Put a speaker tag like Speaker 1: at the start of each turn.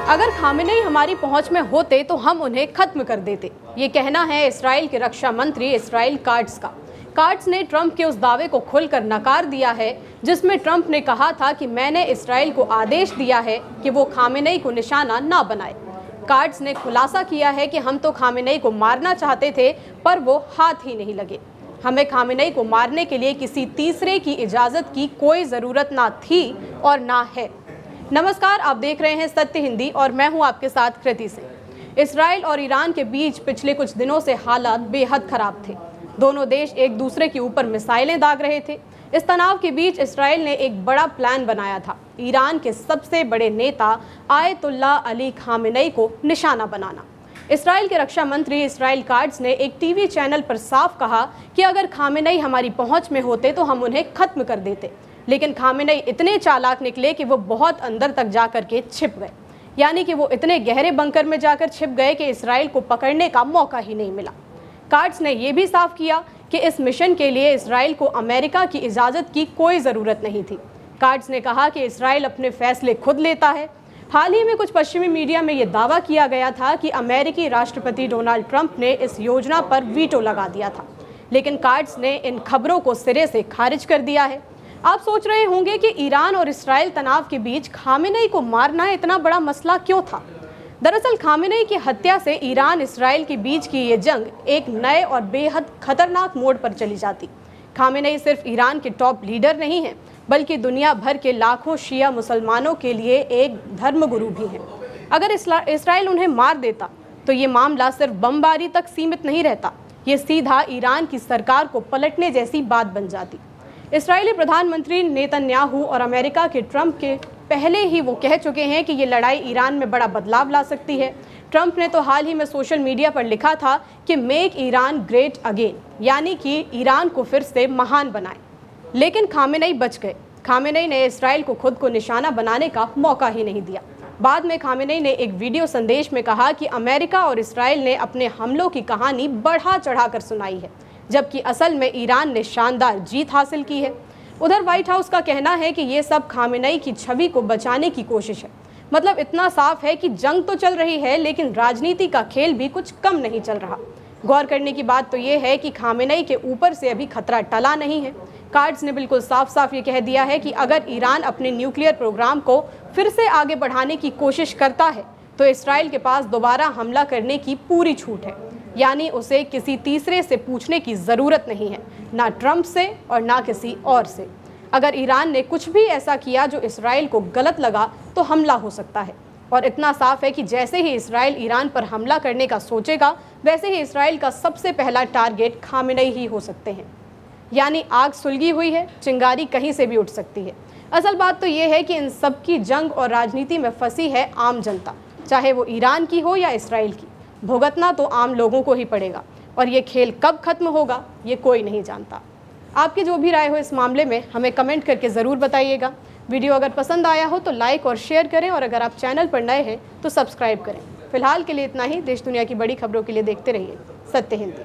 Speaker 1: अगर खामेनेई हमारी पहुंच में होते तो हम उन्हें खत्म कर देते। ये कहना है इसराइल के रक्षा मंत्री इसराइल काट्ज का। काट्ज ने ट्रंप के उस दावे को खुलकर नकार दिया है जिसमें ट्रंप ने कहा था कि मैंने इसराइल को आदेश दिया है कि वो खामेनेई को निशाना ना बनाए। काट्ज ने खुलासा किया है कि हम तो खामेनेई को मारना चाहते थे पर वो हाथ ही नहीं लगे। हमें खामेनेई को मारने के लिए किसी तीसरे की इजाज़त की कोई ज़रूरत ना थी और ना है। नमस्कार, आप देख रहे हैं सत्य हिंदी और मैं हूं आपके साथ कृति सिंह। इसराइल और ईरान के बीच पिछले कुछ दिनों से हालात बेहद खराब थे। दोनों देश एक दूसरे के ऊपर मिसाइलें दाग रहे थे। इस तनाव के बीच इसराइल ने एक बड़ा प्लान बनाया था, ईरान के सबसे बड़े नेता आयतुल्लाह अली खामेनेई को निशाना बनाना। इसराइल के रक्षा मंत्री इसराइल काट्ज ने एक टीवी चैनल पर साफ कहा कि अगर खामेनेई हमारी पहुंच में होते तो हम उन्हें खत्म कर देते। लेकिन खामेनेई इतने चालाक निकले कि वो बहुत अंदर तक जाकर के छिप गए, यानी कि वो इतने गहरे बंकर में जाकर छिप गए कि इसराइल को पकड़ने का मौका ही नहीं मिला। काट्ज ने यह भी साफ किया कि इस मिशन के लिए इसराइल को अमेरिका की इजाज़त की कोई ज़रूरत नहीं थी। काट्ज ने कहा कि इसराइल अपने फैसले खुद लेता है। हाल ही में कुछ पश्चिमी मीडिया में ये दावा किया गया था कि अमेरिकी राष्ट्रपति डोनाल्ड ट्रंप ने इस योजना पर वीटो लगा दिया था, लेकिन काट्ज ने इन खबरों को सिरे से खारिज कर दिया है। आप सोच रहे होंगे कि ईरान और इसराइल तनाव के बीच खामेनेई को मारना इतना बड़ा मसला क्यों था। दरअसल खामेनेई की हत्या से ईरान इसराइल के बीच की ये जंग एक नए और बेहद खतरनाक मोड़ पर चली जाती। खामेनेई सिर्फ ईरान के टॉप लीडर नहीं हैं, बल्कि दुनिया भर के लाखों शिया मुसलमानों के लिए एक धर्मगुरु भी हैं। अगर इसराइल उन्हें मार देता तो ये मामला सिर्फ बमबारी तक सीमित नहीं रहता, ये सीधा ईरान की सरकार को पलटने जैसी बात बन जाती। इस्राएली प्रधानमंत्री नेतन्याहू और अमेरिका के ट्रंप के पहले ही वो कह चुके हैं कि ये लड़ाई ईरान में बड़ा बदलाव ला सकती है। ट्रंप ने तो हाल ही में सोशल मीडिया पर लिखा था कि मेक ईरान ग्रेट अगेन, यानी कि ईरान को फिर से महान बनाए। लेकिन खामेनेई बच गए। खामेनेई ने इसराइल को खुद को निशाना बनाने का मौका ही नहीं दिया। बाद में खामेनेई ने एक वीडियो संदेश में कहा कि अमेरिका और इसराइल ने अपने हमलों की कहानी बढ़ा चढ़ा कर सुनाई है, जबकि असल में ईरान ने शानदार जीत हासिल की है। उधर व्हाइट हाउस का कहना है कि ये सब खामेनेई की छवि को बचाने की कोशिश है। मतलब इतना साफ है कि जंग तो चल रही है, लेकिन राजनीति का खेल भी कुछ कम नहीं चल रहा। गौर करने की बात तो ये है कि खामेनेई के ऊपर से अभी खतरा टला नहीं है। काट्ज ने बिल्कुल साफ साफ ये कह दिया है कि अगर ईरान अपने न्यूक्लियर प्रोग्राम को फिर से आगे बढ़ाने की कोशिश करता है तो इसराइल के पास दोबारा हमला करने की पूरी छूट है, यानी उसे किसी तीसरे से पूछने की ज़रूरत नहीं है, ना ट्रंप से और ना किसी और से। अगर ईरान ने कुछ भी ऐसा किया जो इसराइल को गलत लगा तो हमला हो सकता है। और इतना साफ है कि जैसे ही इसराइल ईरान पर हमला करने का सोचेगा, वैसे ही इसराइल का सबसे पहला टारगेट खामेनेई ही हो सकते हैं। यानी आग सुलगी हुई है, चिंगारी कहीं से भी उठ सकती है। असल बात तो ये है कि इन सब की जंग और राजनीति में फंसी है आम जनता, चाहे वो ईरान की हो या इसराइल की। भुगतना तो आम लोगों को ही पड़ेगा और ये खेल कब खत्म होगा ये कोई नहीं जानता। आपकी जो भी राय हो इस मामले में हमें कमेंट करके ज़रूर बताइएगा। वीडियो अगर पसंद आया हो तो लाइक और शेयर करें, और अगर आप चैनल पर नए हैं तो सब्सक्राइब करें। फिलहाल के लिए इतना ही। देश दुनिया की बड़ी खबरों के लिए देखते रहिए सत्य हिंदी।